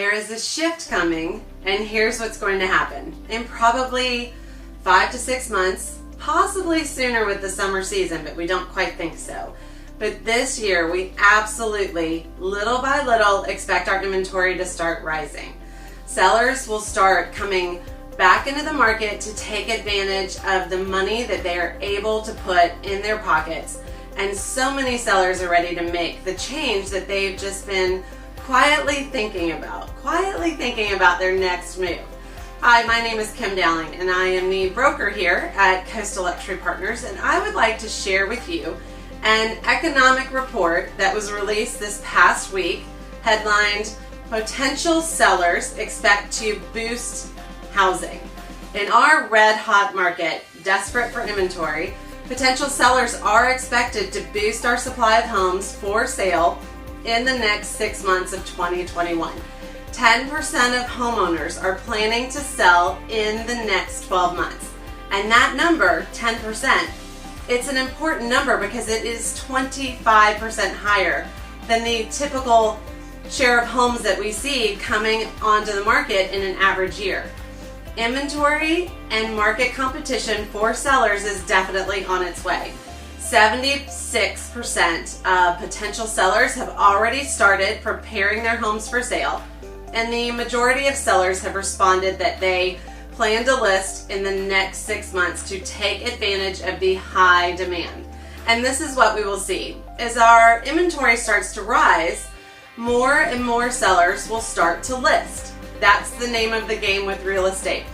there is a shift coming, and here's what's going to happen. In probably 5 to 6 months, possibly sooner with the summer season, but we don't quite think so. But this year, we absolutely, little by little, expect our inventory to start rising. Sellers will start coming back into the market to take advantage of the money that they are able to put in their pockets. And so many sellers are ready to make the change that they've just been quietly thinking about their next move. Hi, my name is Kim Dowling, and I am the broker here at Coastal Luxury Partners, and I would like to share with you an economic report that was released this past week, headlined, "Potential Sellers Expect to Boost Housing." In our red-hot market, desperate for inventory, potential sellers are expected to boost our supply of homes for sale in the next 6 months of 2021. 10% of homeowners are planning to sell in the next 12 months. And that number, 10%, it's an important number because it is 25% higher than the typical share of homes that we see coming onto the market in an average year. Inventory and market competition for sellers is definitely on its way. 76% of potential sellers have already started preparing their homes for sale, and the majority of sellers have responded that they plan to list in the next 6 months to take advantage of the high demand. And this is what we will see. As our inventory starts to rise, more and more sellers will start to list. That's the name of the game with real estate.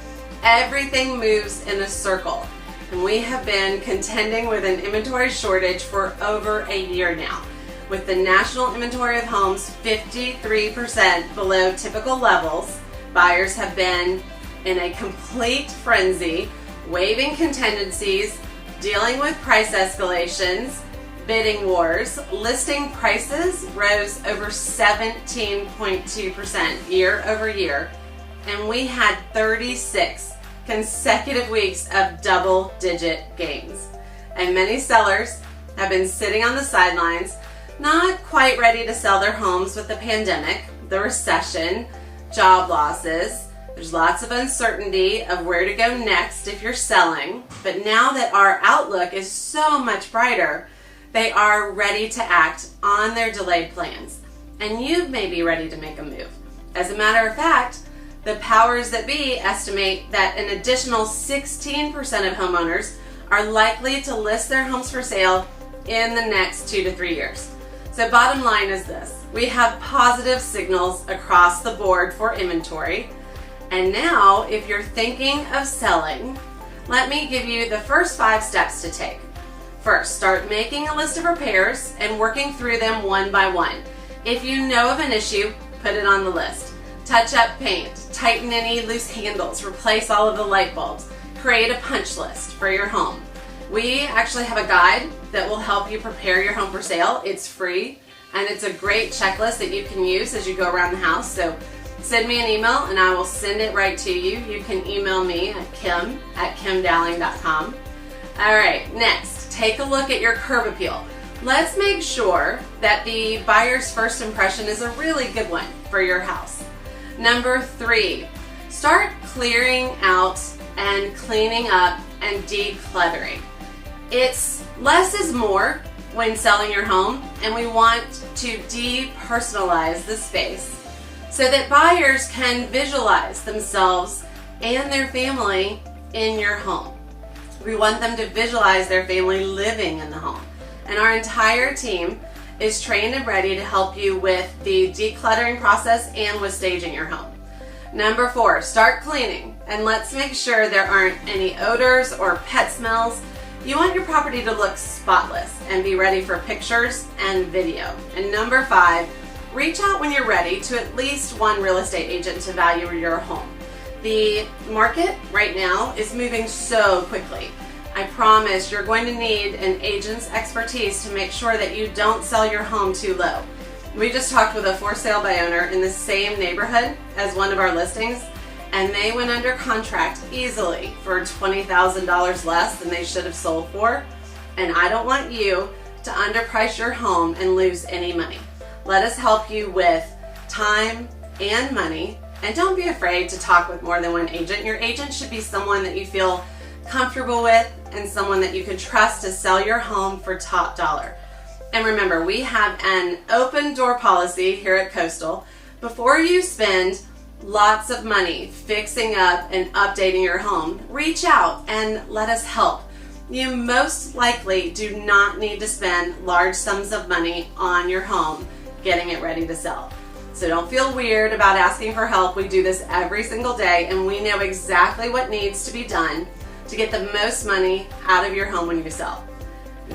Everything moves in a circle, and we have been contending with an inventory shortage for over a year now. With the national inventory of homes 53% below typical levels, buyers have been in a complete frenzy, waiving contingencies, dealing with price escalations, bidding wars. Listing prices rose over 17.2% year over year, and we had 36 consecutive weeks of double-digit gains. And many sellers have been sitting on the sidelines, not quite ready to sell their homes with the pandemic, the recession, job losses. There's lots of uncertainty of where to go next if you're selling. But now that our outlook is so much brighter, they are ready to act on their delayed plans. And you may be ready to make a move. As a matter of fact, the powers that be estimate that an additional 16% of homeowners are likely to list their homes for sale in the next 2 to 3 years. So bottom line is this: we have positive signals across the board for inventory. And now, if you're thinking of selling, let me give you the first 5 steps to take. First, start making a list of repairs and working through them one by one. If you know of an issue, put it on the list. Touch up paint, tighten any loose handles, replace all of the light bulbs, create a punch list for your home. We actually have a guide that will help you prepare your home for sale. It's free, and it's a great checklist that you can use as you go around the house. So send me an email and I will send it right to you. You can email me at kim@kimdowling.com. All right, next, take a look at your curb appeal. Let's make sure that the buyer's first impression is a really good one for your house. Number 3, start clearing out and cleaning up and decluttering. It's less is more when selling your home, and we want to depersonalize the space so that buyers can visualize themselves and their family in your home. We want them to visualize their family living in the home. And our entire team is trained and ready to help you with the decluttering process and with staging your home. Number 4, start cleaning, and let's make sure there aren't any odors or pet smells. You want your property to look spotless and be ready for pictures and video. And number 5, reach out when you're ready to at least one real estate agent to value your home. The market right now is moving so quickly. I promise you're going to need an agent's expertise to make sure that you don't sell your home too low. We just talked with a for sale by owner in the same neighborhood as one of our listings, and they went under contract easily for $20,000 less than they should have sold for. And I don't want you to underprice your home and lose any money. Let us help you with time, and money. And don't be afraid to talk with more than one agent. Your agent should be someone that you feel comfortable with and someone that you can trust to sell your home for top dollar. And remember, we have an open door policy here at Coastal. Before you spend lots of money fixing up and updating your home, reach out and let us help. You most likely do not need to spend large sums of money on your home getting it ready to sell. So don't feel weird about asking for help. We do this every single day, and we know exactly what needs to be done to get the most money out of your home when you sell.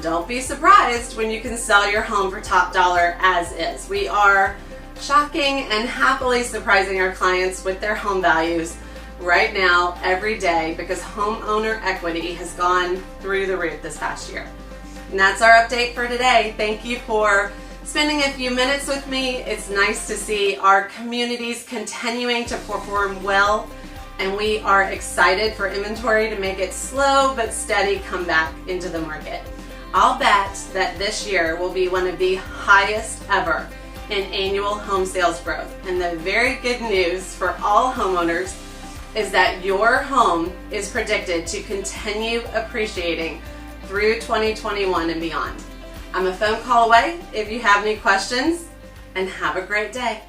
Don't be surprised when you can sell your home for top dollar as is. We are shocking and happily surprising our clients with their home values right now, every day, because homeowner equity has gone through the roof this past year. And that's our update for today. Thank you for spending a few minutes with me. It's nice to see our communities continuing to perform well, and we are excited for inventory to make it slow but steady come back into the market. I'll bet that this year will be one of the highest ever in annual home sales growth. And the very good news for all homeowners is that your home is predicted to continue appreciating through 2021 and beyond. I'm a phone call away if you have any questions, and have a great day.